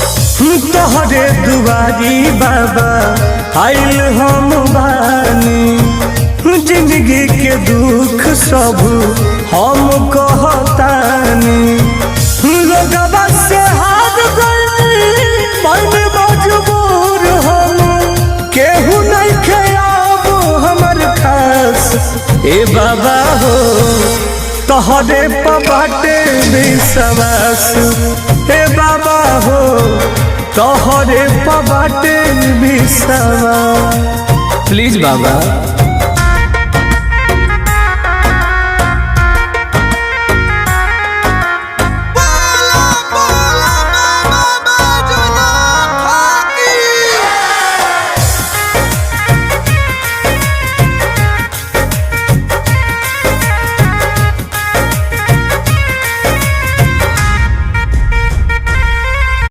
तोहरे दुआरी बाबा आइल हम बानी, जिंदगी के दुख सब हम कहतानी। लोगवा से हार गइल मन मजबूर हम, केहू नहीं खयाब हमर खास ए बाबा हो। तोहरे बाटे विश्वास ए बाबा हो, तोहरे बाटे विश्वास। प्लीज बाबा।